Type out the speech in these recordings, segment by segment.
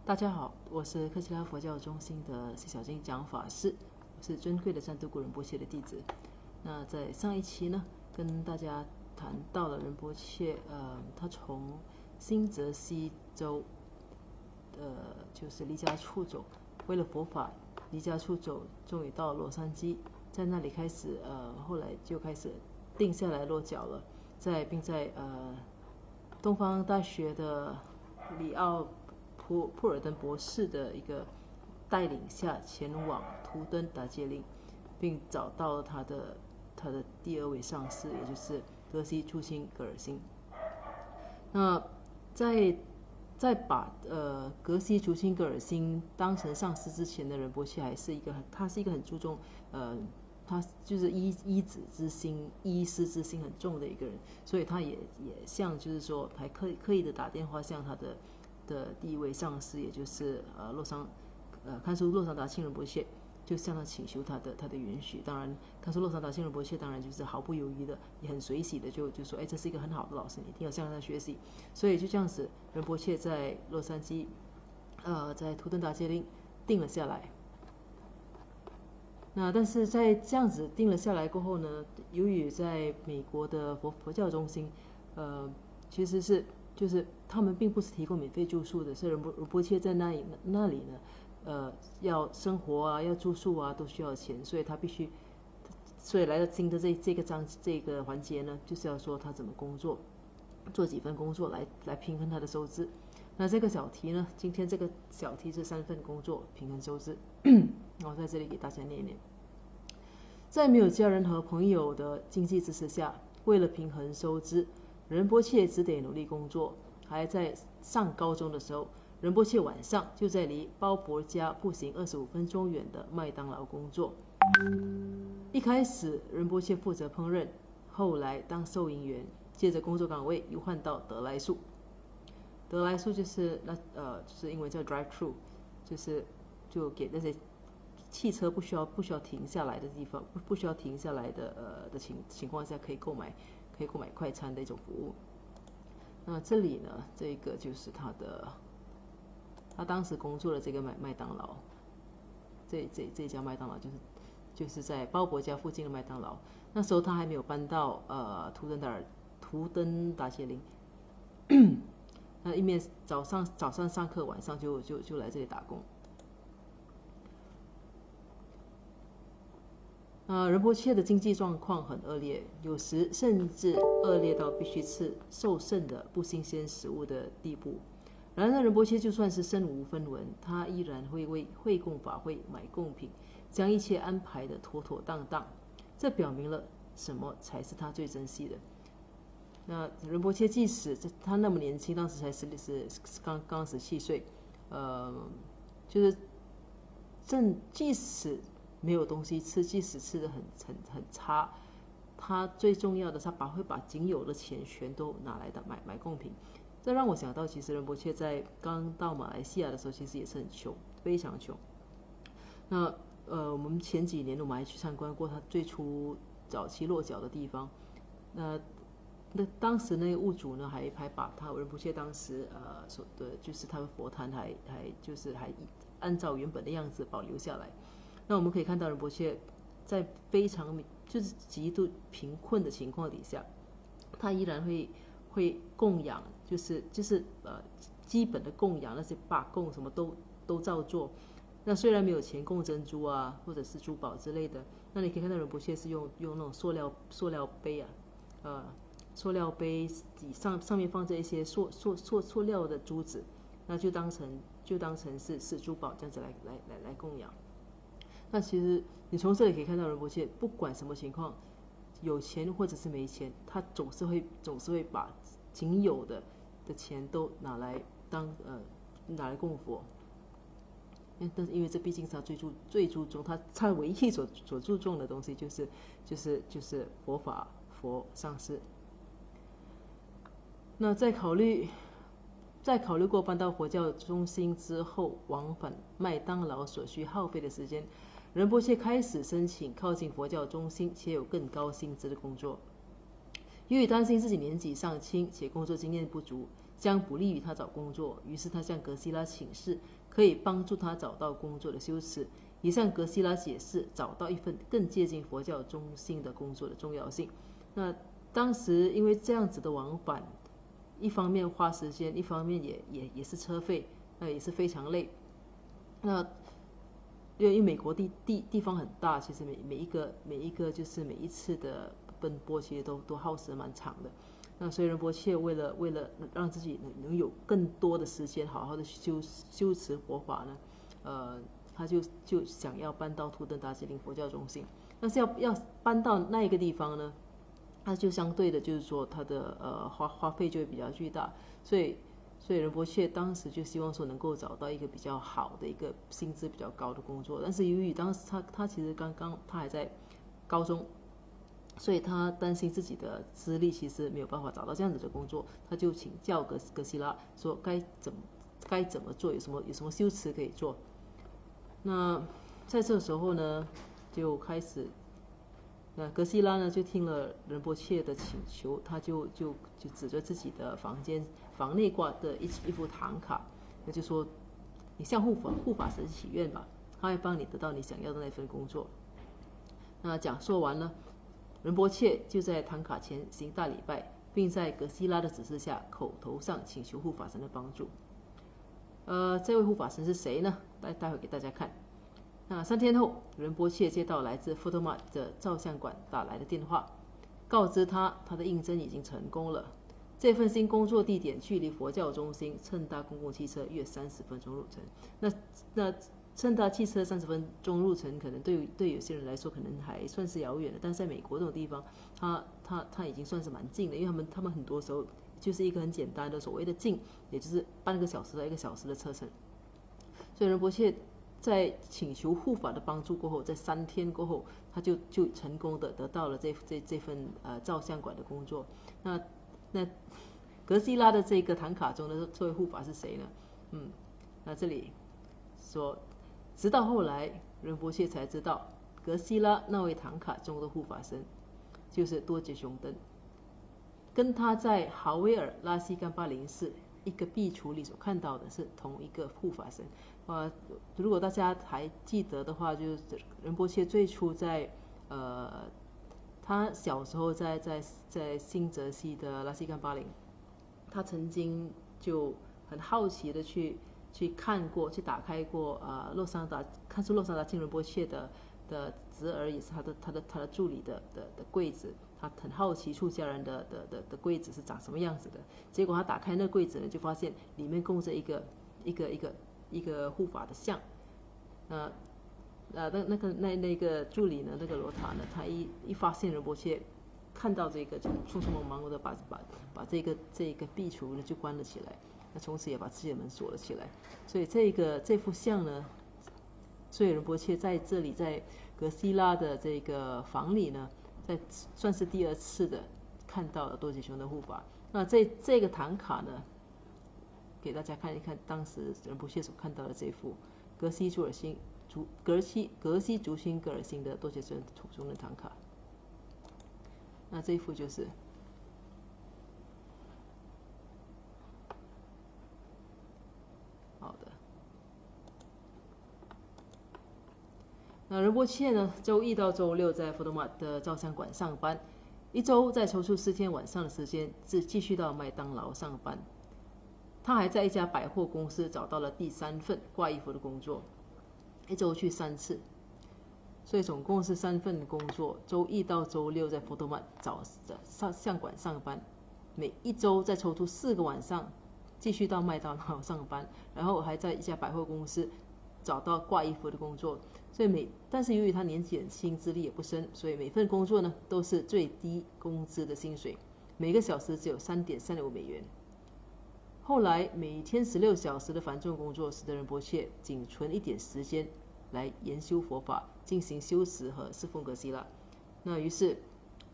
大家好，我是克西拉佛教中心的谢小金讲法师，我是尊贵的赞都古仁波切的弟子。那在上一期呢，跟大家谈到了仁波切，他从新泽西州，就是离家出走，为了佛法离家出走，终于到洛杉矶，在那里开始，后来就开始定下来落脚了，并在东方大学的里奥普尔登博士的一个带领下前往图登达杰林，并找到了他的第二位上师，也就是格西初心格尔辛。那在把格西初心格尔辛当成上师之前的仁波切，他是一个很注重他就是医子之心、医师之心很重的一个人，所以他也像就是说，还刻意的打电话向他的第一位上师，也就是堪苏洛桑达钦仁波切，就向他请求他的允许。当然，堪苏洛桑达钦仁波切当然就是毫不犹豫的，也很随喜的就说，这是一个很好的老师，你一定要向他学习。所以就这样子，仁波切在洛杉矶，在图登达杰林定了下来。那但是在这样子定了下来过后呢，由于在美国的佛教中心，其实就是他们并不是提供免费住宿的，所以仁波切在那里呢，要生活啊，要住宿啊，都需要钱，所以他必须，所以来到今的这个环节呢，就是要说他怎么工作，做几份工作来平衡他的收支。那这个小题呢，今天这个小题是3份工作平衡收支。我在这里给大家念一念。在没有家人和朋友的经济支持下，为了平衡收支，仁波切只得努力工作。还在上高中的时候，仁波切晚上就在离包伯家步行25分钟远的麦当劳工作。一开始仁波切负责烹饪，后来当收银员，接着工作岗位又换到德莱素。德莱素就是就是英文叫 drive through， 就给那些汽车不需要停下来的地方，不需要停下来的情况下，可以购买快餐的一种服务。那这里呢，这个就是他当时工作的这个麦当劳，这家麦当劳就是在包伯家附近的麦当劳。那时候他还没有搬到图登达杰林。那一面早上上课，晚上就来这里打工。仁波切的经济状况很恶劣，有时甚至恶劣到必须吃受剩的不新鲜食物的地步。然而仁波切就算是身无分文，他依然会为会供法会买贡品，将一切安排的妥妥当当。这表明了什么才是他最珍惜的。那仁波切即使他那么年轻，当时才刚17岁，就是即使没有东西吃，即使吃的很差，他最重要的是他会把仅有的钱全都拿来买贡品。这让我想到，其实仁波切在刚到马来西亚的时候，其实也是很穷，非常穷。那我们前几年我们还去参观过他最初早期落脚的地方。那当时那个屋主呢，还把他仁波切当时所的就是他的佛坛还按照原本的样子保留下来。那我们可以看到仁波切在非常就是极度贫困的情况底下，他依然会供养，就是基本的供养，那些把供什么都照做。那虽然没有钱供珍珠啊，或者是珠宝之类的，那你可以看到仁波切是用那种塑料杯塑料杯上面放着一些塑料的珠子，那就当成是珠宝这样子来供养。那其实你从这里可以看到仁波切不管什么情况，有钱或者是没钱，他总是会把仅有的钱都拿来供佛。但是因为这毕竟是他最注重，他唯一所注重的东西就是佛法上师。那在考虑过搬到佛教中心之后，往返麦当劳所需耗费的时间，仁波切开始申请靠近佛教中心且有更高薪资的工作。由于担心自己年纪尚轻且工作经验不足，将不利于他找工作，于是他向格西拉请示可以帮助他找到工作的修辞，也向格西拉解释找到一份更接近佛教中心的工作的重要性。那当时因为这样子的往返，一方面花时间，一方面也是车费，也是非常累。那因为美国地方很大，其实每一个就是每一次的奔波其实都耗时蛮长的。那所以仁波切为了让自己能有更多的时间好好的修持佛法呢，他就想要搬到图登达吉林佛教中心。但是要搬到那一个地方呢，它就相对的就是说它的花费就会比较巨大，所以仁波切当时就希望说能够找到一个比较好的一个薪资比较高的工作。但是由于当时他其实刚他还在高中，所以他担心自己的资历其实没有办法找到这样子的工作，他就请教格西拉说该怎么做，有什么修辞可以做。那在这时候呢，就开始，格西拉呢就听了仁波切的请求，他就指着自己的房内挂的一幅唐卡，那就说你向护法神祈愿吧，他会帮你得到你想要的那份工作。那讲说完了，仁波切就在唐卡前行大礼拜，并在格西拉的指示下口头上请求护法神的帮助。这位护法神是谁呢？待会给大家看。那3天后，仁波切接到来自佛陀玛的照相馆打来的电话，告知他的应征已经成功了。这份新工作地点距离佛教中心乘搭公共汽车约30分钟路程。那乘搭汽车30分钟路程，可能对有些人来说可能还算是遥远的，但是在美国这种地方，它已经算是蛮近的，因为他们很多时候就是一个很简单的所谓的近，也就是半个小时到1个小时的车程。所以仁波切在请求护法的帮助过后，在3天过后，他就成功的得到了这份照相馆的工作。那格西拉的这个唐卡中的这位护法是谁呢？那这里说，直到后来仁波切才知道，格西拉那位唐卡中的护法神就是多杰雄登，跟他在豪威尔拉西甘巴林寺一个壁橱里所看到的是同一个护法神。如果大家还记得的话，就是仁波切最初在他小时候在新泽西的拉西甘巴林，他曾经就很好奇的去看过，去打开过看出洛桑达钦仁波切的侄儿，也是他的助理的柜子。他很好奇出家人的柜子是长什么样子的，结果他打开那柜子呢，就发现里面供着一个护法的像。那个助理呢，那个罗塔呢，他一发现仁波切看到这个，就匆匆忙忙的把这个壁橱呢就关了起来，那从此也把自己的门锁了起来。所以这幅像呢，所以仁波切在这里在格西拉的这个房里呢，算是第2次的看到了多杰雄的护法。那这个唐卡呢，给大家看一看当时仁波切所看到的这幅格西竹心格尔星的多杰雄土中的唐卡。那这一幅就是好的。那仁波切呢，周1到周6在佛陀玛的照相馆上班，1周再抽出4天晚上的时间继续到麦当劳上班。他还在一家百货公司找到了第3份挂衣服的工作，1周去3次，所以总共是3份工作。周1到周6在佛陀玛照相馆上班，每1周再抽出4个晚上继续到麦当劳上班，然后还在一家百货公司找到挂衣服的工作。所以但是由于他年纪很轻，资历也不深，所以每份工作呢都是最低工资的薪水，每个小时只有3.35美元。后来每天16小时的繁重工作使得仁波切仅存一点时间来研修佛法，进行修持和侍奉格西拉。那于是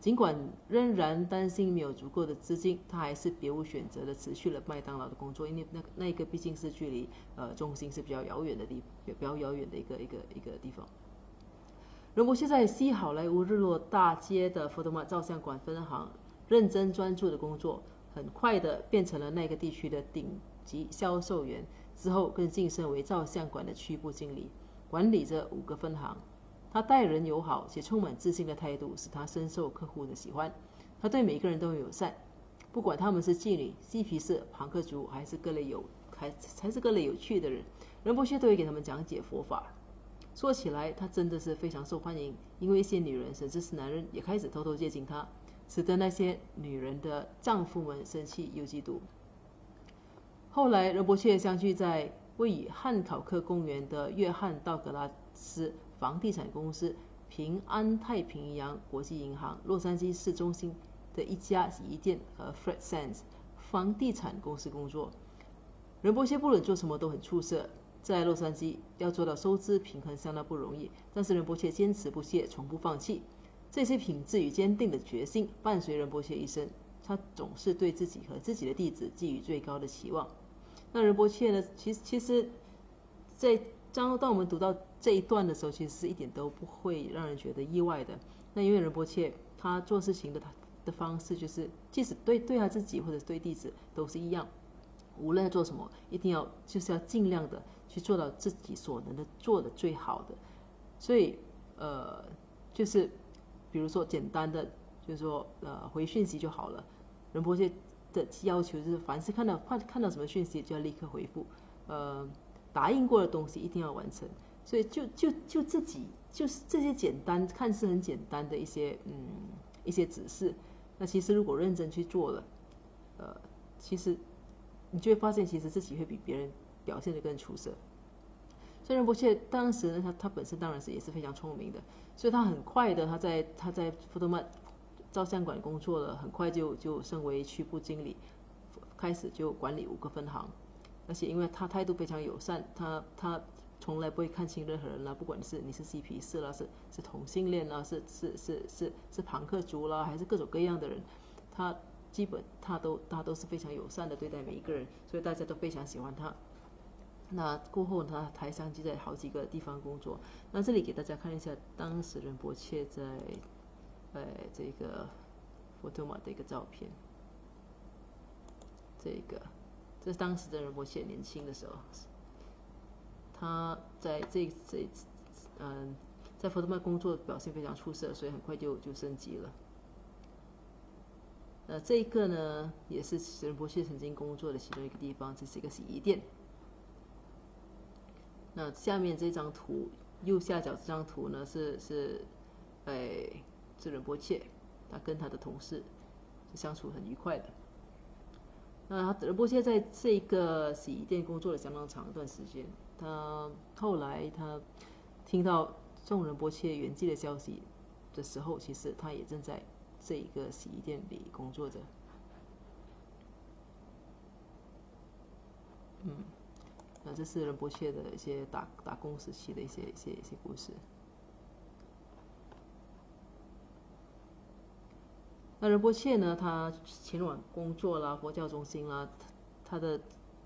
尽管仍然担心没有足够的资金，他还是别无选择的辞去了麦当劳的工作，因为那个毕竟是距离中心是比较遥远的一个地方。仁波切在西好莱坞日落大街的佛陀玛照相馆分行认真专注的工作，很快的变成了那个地区的顶级销售员，之后更晋升为照相馆的区部经理，管理着5个分行。他待人友好且充满自信的态度使他深受客户的喜欢。他对每个人都很友善，不管他们是妓女、嬉皮士、庞克族，还是各类有趣的人，仁波切都会给他们讲解佛法。说起来，他真的是非常受欢迎，因为一些女人甚至是男人也开始偷偷接近他，使得那些女人的丈夫们生气又嫉妒。后来，仁波切相聚在位于汉考克公园的约翰道格拉斯房地产公司平安太平洋国际银行洛杉矶市中心的一家洗衣店和 Fred Sands 房地产公司工作。仁波切不论做什么都很出色，在洛杉矶要做到收支平衡相当不容易，但是仁波切坚持不懈，从不放弃。这些品质与坚定的决心伴随仁波切一生，他总是对自己和自己的弟子寄予最高的期望。那仁波切呢，其实在当我们读到这一段的时候，其实是一点都不会让人觉得意外的。那因为仁波切他做事情的方式，就是即使对他自己或者对弟子都是一样，无论做什么，一定要尽量的去做到自己所能的做的最好的。所以就是比如说简单的就是说回讯息就好了。仁波切的要求就是凡是看到什么讯息就要立刻回复，答应过的东西一定要完成。所以就自己就是这些看似很简单的一些指示，那其实如果认真去做了，其实你就会发现，其实自己会比别人表现得更出色。所以仁波切当时呢，他本身当然也是非常聪明的，所以他很快的他在福特曼照相馆工作了，很快就升为区部经理，开始就管理5个分行。而且因为他态度非常友善，他从来不会看轻任何人啦，不管你是嬉皮士啦，是同性恋啦，是庞克族啦，还是各种各样的人，他都是非常友善的对待每一个人，所以大家都非常喜欢他。那过后他还相继在好几个地方工作。那这里给大家看一下当时仁波切在这个佛陀玛的一个照片。这是当时的仁波切年轻的时候，他在在佛陀玛工作表现非常出色，所以很快就升级了。这一个呢，也是仁波切曾经工作的其中一个地方，这是一个洗衣店。那下面这张图，右下角这张图呢是仁波切，他跟他的同事相处很愉快的。那仁波切在这个洗衣店工作了相当长一段时间。后来他听到宋仁波切圆寂的消息的时候，其实他也正在这一个洗衣店里工作着。那这是仁波切的一些打工时期的一些故事。那仁波切呢，他前往工作啦、佛教中心啦，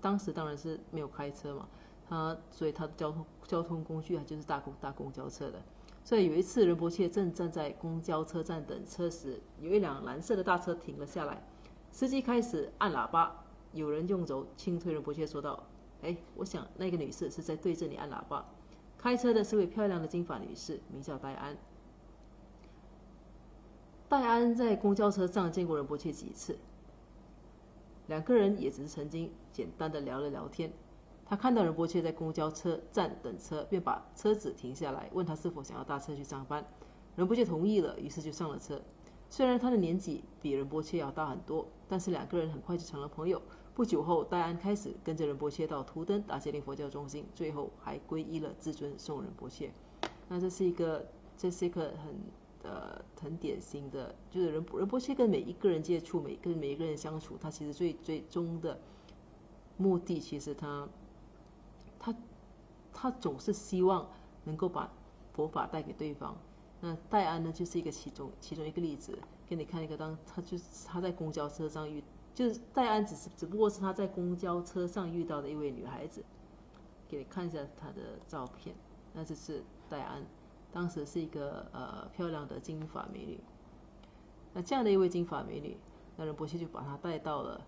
当时当然是没有开车嘛，所以他的交通工具就是搭公交车的。所以有一次仁波切正站在公交车站等车时，有一辆蓝色的大车停了下来，司机开始按喇叭，有人用肘轻推仁波切说道：“我想那个女士是在对着你按喇叭。”开车的是位漂亮的金发女士，名叫戴安。戴安在公交车上见过仁波切几次，两个人也只是曾经简单的聊了聊天。他看到仁波切在公交车站等车，便把车子停下来，问他是否想要搭车去上班。仁波切同意了，于是就上了车。虽然他的年纪比仁波切要大很多，但是两个人很快就成了朋友。不久后，戴安开始跟着仁波切到图登达杰林佛教中心，最后还皈依了至尊宋仁波切。那这是一个很典型的，就是仁波切跟每一个人接触，跟每一个人相处，他其实最终的目的，其实他总是希望能够把佛法带给对方。那戴安呢，就是一个其中一个例子，给你看一个，他在公交车上就是戴安只不过是他在公交车上遇到的一位女孩子，给你看一下她的照片。那这是戴安，当时是一个漂亮的金发美女。那这样的一位金发美女，那仁波切就把他带到了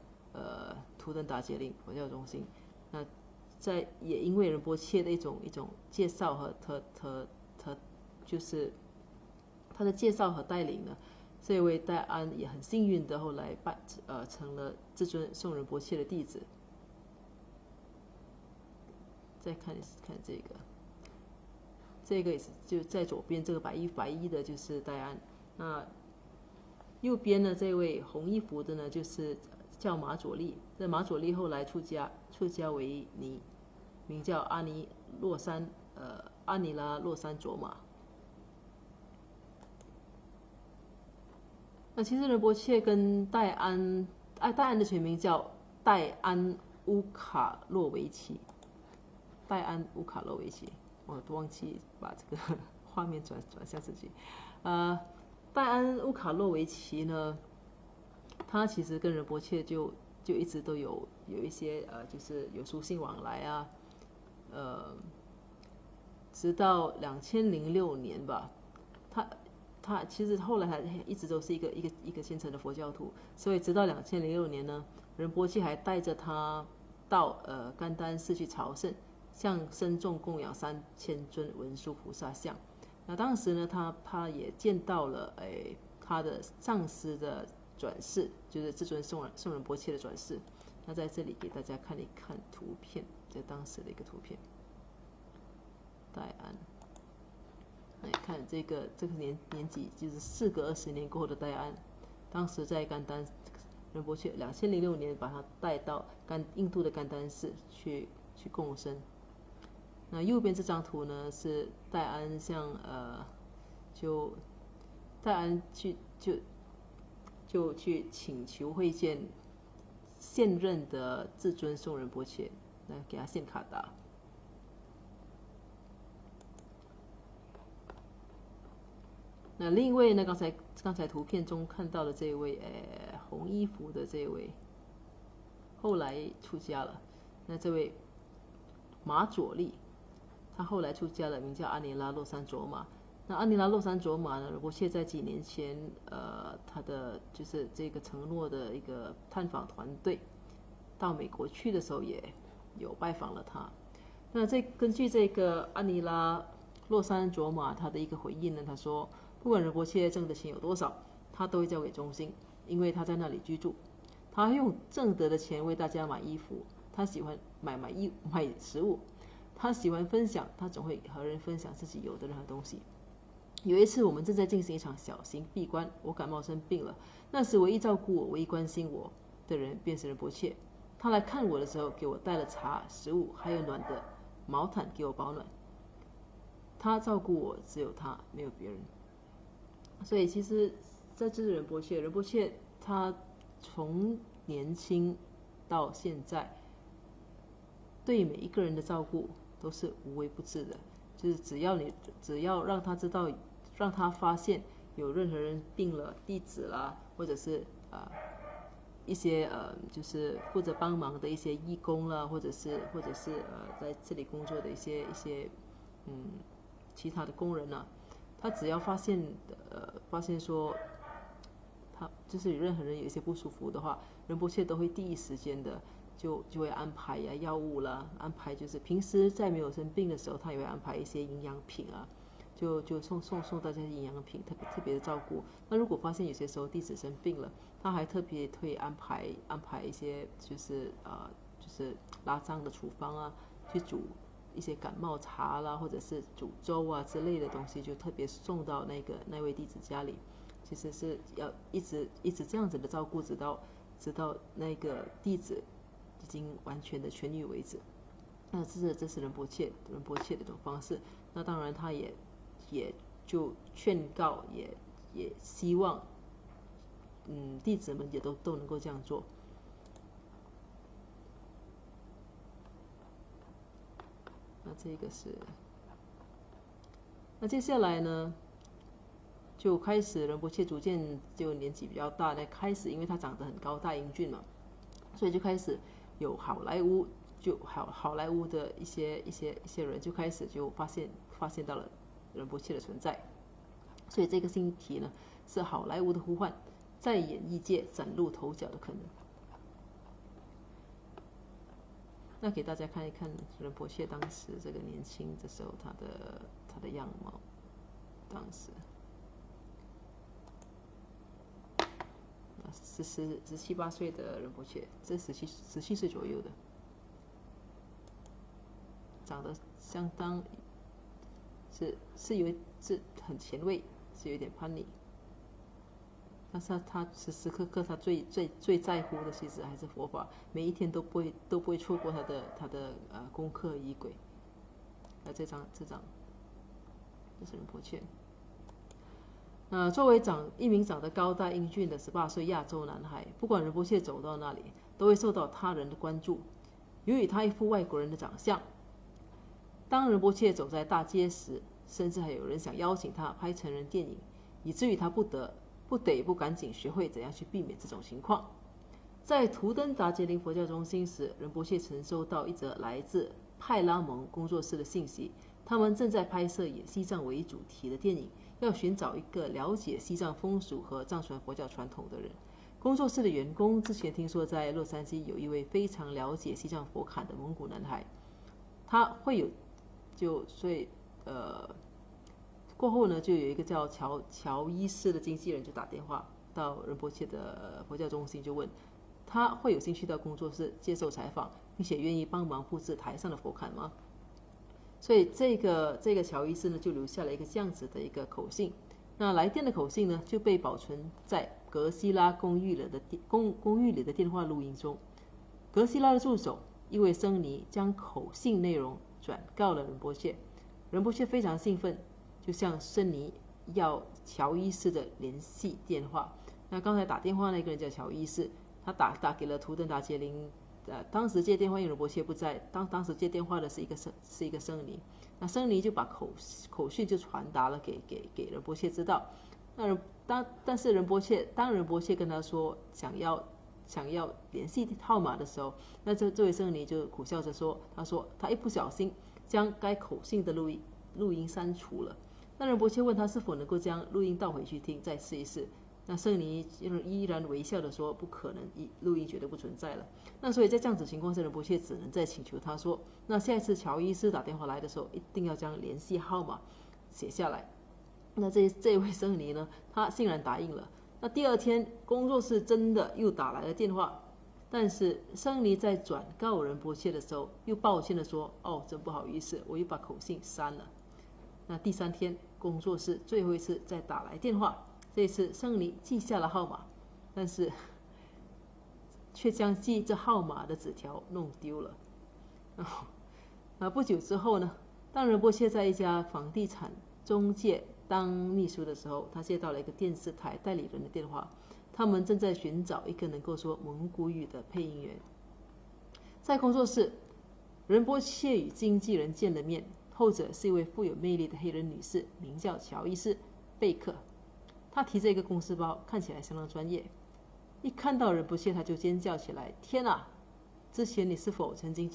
图登达杰林佛教中心。那也因为仁波切的一种介绍和就是他的介绍和带领呢，这位戴安也很幸运的后来成了至尊颂仁波切的弟子。再看这个也是就在左边这个白衣的就是戴安，那右边呢这位红衣服的呢就是叫马佐利。这马佐利后来出家为尼，名叫阿尼拉洛山卓玛。那其实仁波切跟戴安的全名叫戴安乌卡洛维奇，我都忘记把这个画面转向自己。戴安乌卡洛维奇呢，他其实跟仁波切就一直都有一些就是有书信往来啊，直到2006年吧，他其实后来还一直都是一个虔诚的佛教徒，所以直到2006年呢，仁波切还带着他到甘丹寺去朝圣，向僧众供养3000尊文殊菩萨像。那当时呢，他也见到了他的上师的转世，就是至尊颂仁波切的转世。那在这里给大家看一看图片，这当时的一个图片。戴安，来看这个年纪，就是事隔20年过后的戴安，当时在甘丹，仁波切2006年把他带到印度的甘丹寺去供僧。那右边这张图呢是戴安戴安去请求会见现任的至尊颂仁波切，来给他献卡达。那另一位呢，刚才图片中看到的这位红衣服的这位，后来出家了。那这位马佐利，他后来出家了，名叫阿尼拉洛山卓玛。那阿尼拉洛山卓玛呢，仁波切在几年前，他的就是这个承诺的一个探访团队到美国去的时候，也有拜访了他。那根据这个阿尼拉洛山卓玛他的一个回应呢，他说，不管仁波切挣的钱有多少，他都会交给中心，因为他在那里居住。他用挣得的钱为大家买衣服，他喜欢买食物，他喜欢分享，他总会和人分享自己有的任何东西。有一次，我们正在进行一场小型闭关，我感冒生病了。那时，唯一照顾我、唯一关心我的人便是仁波切。他来看我的时候，给我带了茶、食物，还有暖的毛毯给我保暖。他照顾我，只有他，没有别人。所以，其实这就是仁波切他从年轻到现在，对每一个人的照顾都是无微不至的。就是只要让他知道，让他发现有任何人病了，弟子啦，或者是一些就是负责帮忙的一些义工啦，或者是在这里工作的一些其他的工人啊，他只要发现说他就是有任何人有一些不舒服的话，仁波切都会第一时间的就会安排药物啦，安排就是平时在没有生病的时候，他也会安排一些营养品啊，就送大家营养品，特别的照顾。那如果发现有些时候弟子生病了，他还特别会安排一些就是拉脏的处方啊，去煮一些感冒茶啦，或者是煮粥啊之类的东西，就特别送到那位弟子家里。其实是要一直这样子的照顾，直到那个弟子已经完全的痊愈为止。那这是仁波切的一种方式。那当然他也就劝告，也希望弟子们也都能够这样做。那这个是，那接下来呢，就开始仁波切逐渐就年纪比较大的开始，因为他长得很高大英俊嘛，所以就开始有好莱坞的一些人就开始就发现到了仁波切的存在。所以这个星题呢是好莱坞的呼唤。在演艺界崭露头角的可能。那给大家看一看仁波切当时这个年轻的时候他的样貌，当时17、18岁的仁波切，这17岁左右的，长得相当是很前卫，是有点叛逆。但是他时时刻刻他最在乎的其实还是佛法，每一天都不会错过他的功课仪轨。这张这是仁波切。作为一名长得高大英俊的18岁亚洲男孩，不管仁波切走到哪里，都会受到他人的关注。由于他一副外国人的长相，当仁波切走在大街时，甚至还有人想邀请他拍成人电影，以至于他不得不赶紧学会怎样去避免这种情况。在图登达杰林佛教中心时，仁波切曾收到一则来自派拉蒙工作室的信息，他们正在拍摄以西藏为主题的电影，要寻找一个了解西藏风俗和藏传佛教传统的人。工作室的员工之前听说在洛杉矶有一位非常了解西藏佛坎的蒙古男孩，他会有过后呢，就有一个叫乔伊斯的经纪人就打电话到仁波切的佛教中心，就问他会有兴趣到工作室接受采访，并且愿意帮忙布置台上的佛龛吗？所以这个乔伊斯呢，就留下了一个这样子的一个口信。那来电的口信呢，就被保存在格西拉公寓里的电话录音中。格西拉的助手一位僧尼将口信内容转告了仁波切，仁波切非常兴奋，就向僧尼要乔伊斯的联系电话。那刚才打电话那个人叫乔伊斯，他打给了图登达杰林。当时接电话因为仁波切不在，当时接电话的是一个僧尼，那僧尼就把口讯就传达了给仁波切知道。但是当仁波切跟他说想要联系号码的时候，那这位僧尼就苦笑着说，他一不小心将该口信的录音删除了。那仁波切问他是否能够将录音倒回去听，再试一试。那僧尼依然微笑的说不可能，录音绝对不存在了。那所以在这样子情况下，仁波切只能再请求他说，那下一次乔伊斯打电话来的时候，一定要将联系号码写下来。那这位僧尼呢，他欣然答应了。那第二天工作室真的又打来了电话，但是僧尼在转告仁波切的时候，又抱歉的说，真不好意思，我又把口信删了。那第3天工作室最后一次再打来电话，这次僧尼记下了号码，但是却将记这号码的纸条弄丢了。不久之后呢，当仁波切在一家房地产中介当秘书的时候，他接到了一个电视台代理人的电话，他们正在寻找一个能够说蒙古语的配音员。在工作室，仁波切与经纪人见了面，后者是一位富有魅力的黑人女士，名叫乔伊斯贝克。她提着一个公事包，看起来相当专业。一看到仁波切，她就尖叫起来：“天啊！之前你是否曾经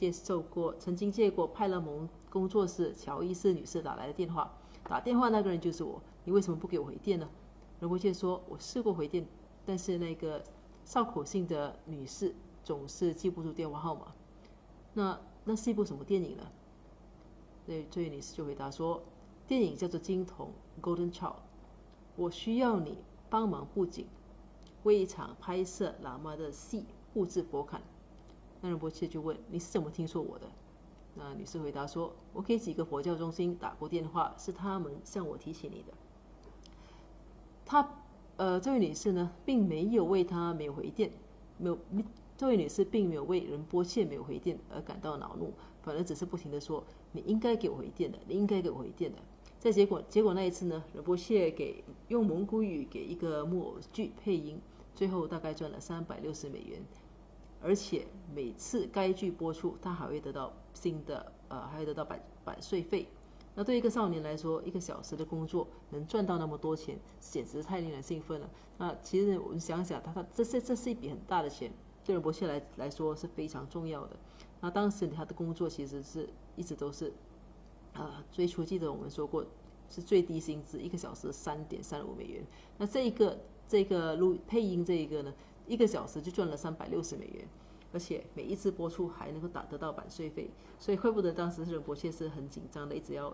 借过派勒蒙工作室乔伊斯女士打来的电话？打电话那个人就是我，你为什么不给我回电呢？”仁波切说：“我试过回电，但是那个哨口信的女士总是记不住电话号码。那是一部什么电影呢？”这位女士就回答说：“电影叫做《金童》（Golden Child）， 我需要你帮忙布景，为一场拍摄喇嘛的戏布置佛龛。”那仁波切就问：“你是怎么听说我的？”那女士回答说：“我给几个佛教中心打过电话，是他们向我提起你的。”这位女士呢，并没有为他没有回电，这位女士并没有为仁波切没有回电而感到恼怒，反而只是不停地说：“你应该给我回电的，你应该给我回电的。”在结果那一次呢，仁波切用蒙古语给一个木偶剧配音，最后大概赚了$360，而且每次该剧播出，他还会得到版税费。那对一个少年来说，1个小时的工作能赚到那么多钱，简直太令人兴奋了。那其实我们想想，这是一笔很大的钱，对仁波切来说是非常重要的。那当时他的工作其实是一直都是最初记得我们说过是最低薪资，1个小时$3.35。那这这个配音这一个呢，1个小时就赚了$360，而且每一次播出还能够得到版税费，所以怪不得当时仁波切是很紧张的，一直要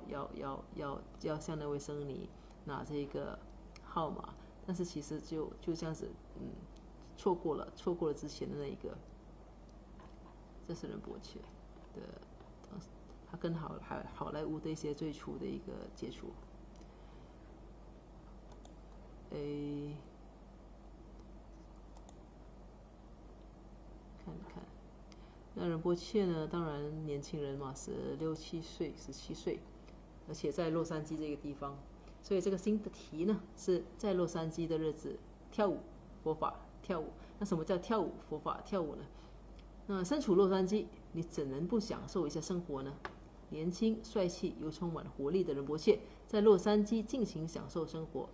向那位僧尼拿这个号码，但是其实就这样子，错过了之前的那一个，这是仁波切的，他跟好莱坞的一些最初的一个接触，看一看。那仁波切呢？当然年轻人嘛，16、17岁，而且在洛杉矶这个地方，所以这个新的题呢是在洛杉矶的日子跳舞佛法跳舞。那什么叫跳舞佛法跳舞呢？那身处洛杉矶，你怎能不享受一下生活呢？年轻、帅气又充满活力的仁波切在洛杉矶尽情享受生活。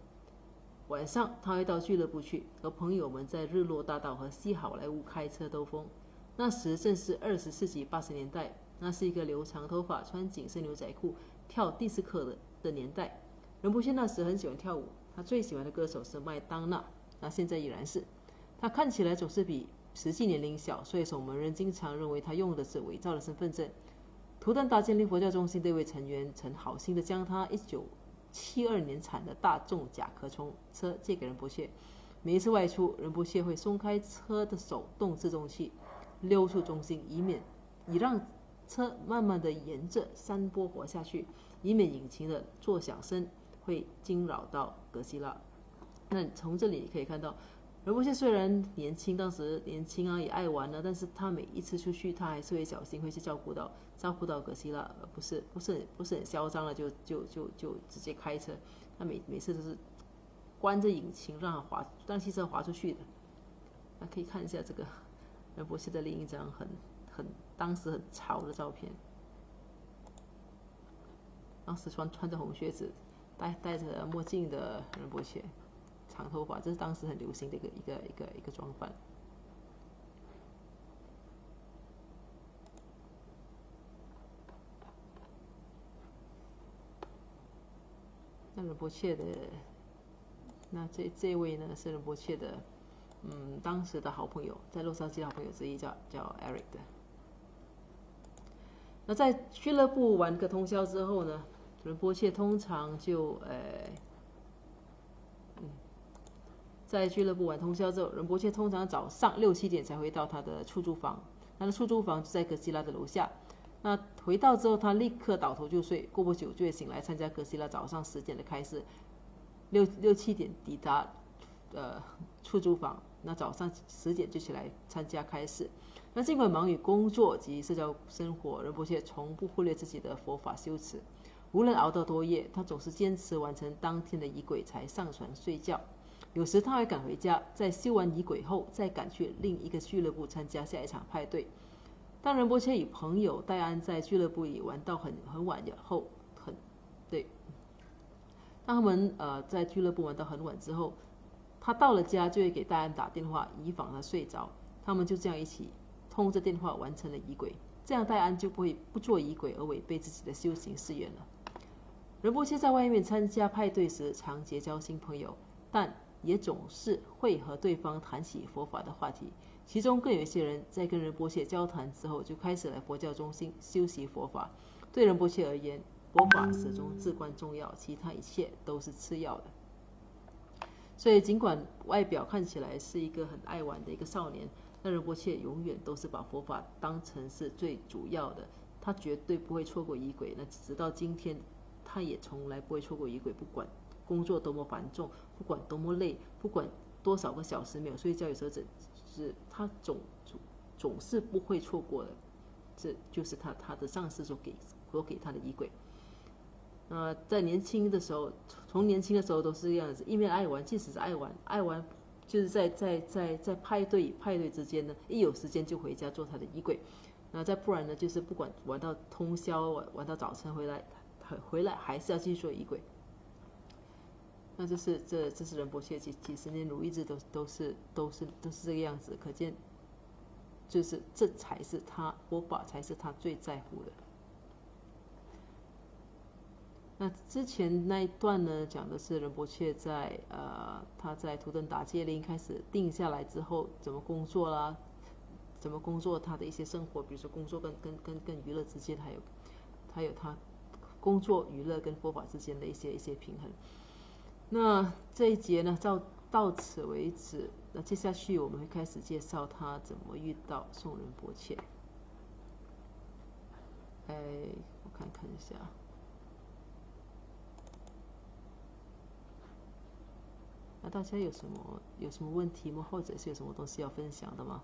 晚上他会到俱乐部去，和朋友们在日落大道和西好莱坞开车兜风。那时正是20世纪80年代，那是一个留长头发、穿紧身牛仔裤、跳迪斯科的年代。仁波切那时很喜欢跳舞，他最喜欢的歌手是麦当娜，那现在依然是。他看起来总是比实际年龄小，所以守门人经常认为他用的是伪造的身份证。图登达建立佛教中心的一位成员曾好心的将他1972年产的大众甲壳虫车借给仁波切。每一次外出，仁波切会松开车的手动制动器，溜出中心，以让车慢慢的沿着山坡滑下去，以免引擎的作响声会惊扰到哥斯拉。那从这里可以看到，仁波切虽然年轻，当时年轻啊，也爱玩啊，但是他每一次出去，他还是会小心，会去照顾到哥斯拉，而不是很嚣张了就直接开车。他每次都是关着引擎让汽车滑出去的。那可以看一下这个仁波切的另一张当时很潮的照片，当时穿着红靴子，戴着墨镜的仁波切，长头发，这是当时很流行的一个装扮。那仁波切的，那这位呢是仁波切的，当时的好朋友，在洛杉矶的好朋友之一，叫 Eric 的。那在俱乐部玩个通宵之后呢，仁波切通常就在俱乐部玩通宵之后，仁波切通常早上6、7点才回到他的出租房，他的出租房就在哥斯拉的楼下。那回到之后，他立刻倒头就睡，过不久就会醒来参加哥斯拉早上10点的开始，6、7点抵达出租房，那早上10点就起来参加开始。那尽管忙于工作及社交生活，仁波切从不忽略自己的佛法修持。无论熬到多夜，他总是坚持完成当天的仪轨才上床睡觉。有时他会赶回家，在修完仪轨后，再赶去另一个俱乐部参加下一场派对。当仁波切与朋友戴安在俱乐部里玩到很晚后，当他们在俱乐部玩到很晚之后，他到了家就会给戴安打电话，以防他睡着。他们就这样一起通着电话完成了仪轨，这样戴安就不会不做仪轨而违背自己的修行誓言了。仁波切在外面参加派对时常结交新朋友，但也总是会和对方谈起佛法的话题。其中更有一些人在跟仁波切交谈之后，就开始来佛教中心修习佛法。对仁波切而言，佛法始终至关重要，其他一切都是次要的。所以尽管外表看起来是一个很爱玩的一个少年，但仁波切永远都是把佛法当成是最主要的，他绝对不会错过仪轨。那直到今天，他也从来不会错过仪轨，不管工作多么繁重，不管多么累，不管多少个小时没有睡觉，有时候是他总是不会错过的。这就是他的上司所给他的仪轨。在年轻的时候，从年轻的时候都是这样子，一面爱玩，即使是爱玩就是在派对之间呢，一有时间就回家做他的仪轨。那再不然呢，就是不管玩到通宵，玩到早晨回来还是要继续做仪轨。那这是仁波切几十年如一日都是这个样子，可见就是这才是他佛法才是他最在乎的。那之前那一段呢，讲的是仁波切在他在图登达戒令开始定下来之后，怎么工作啦，怎么工作他的一些生活，比如说工作跟娱乐之间，还有他工作娱乐跟佛法之间的一些平衡。那这一节呢，到此为止。那接下去我们会开始介绍他怎么遇到宋仁波切。我看一下。那大家有什么问题吗？或者是有什么东西要分享的吗？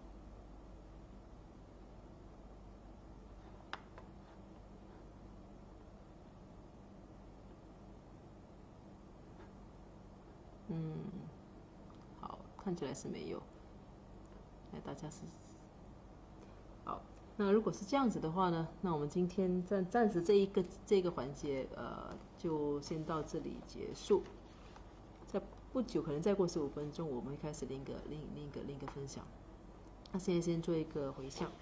好，看起来是没有。大家是好。那如果是这样子的话呢，那我们今天暂时这个环节就先到这里结束。在不久，可能再过15分钟，我们会开始另一个分享。那现在先做一个回向。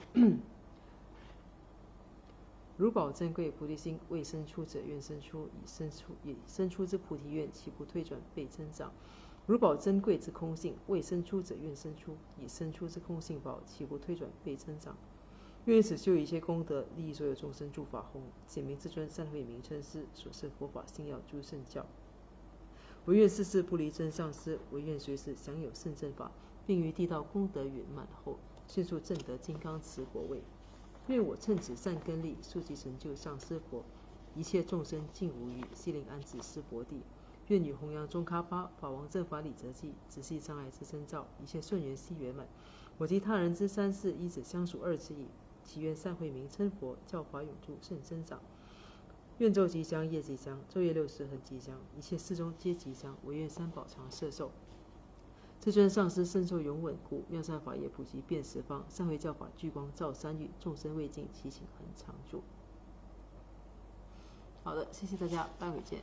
如宝珍贵菩提心，未生出者愿生出，以生出之菩提愿，其不退转，倍增长。如宝珍贵之空性，未生出者愿生出，以生出之空性宝，其不退转，倍增长。愿此修一切功德，利益所有众生诸法弘，显明至尊善慧名称师，所摄佛法信要诸圣教。唯愿世世不离真上师，唯愿随时享有圣正法，并于地道功德圆满后，迅速证得金刚持果位。愿我趁此善根力，速即成就上师佛，一切众生尽无余，悉令安置师佛地。愿与弘扬中喀巴法王正法理则记，直系障碍之征兆，一切顺缘悉圆满。我及他人之三世，依止相属二之意，祈愿善慧名称佛，教法永驻甚增长。愿昼吉祥，夜吉祥，昼夜60恒吉祥，一切世中皆吉祥。唯愿三宝常摄受。至尊上师身受永稳固，妙善法业普及遍十方，善慧教法聚光照三域，众生未尽，其情恒常住。好的，谢谢大家，待会见。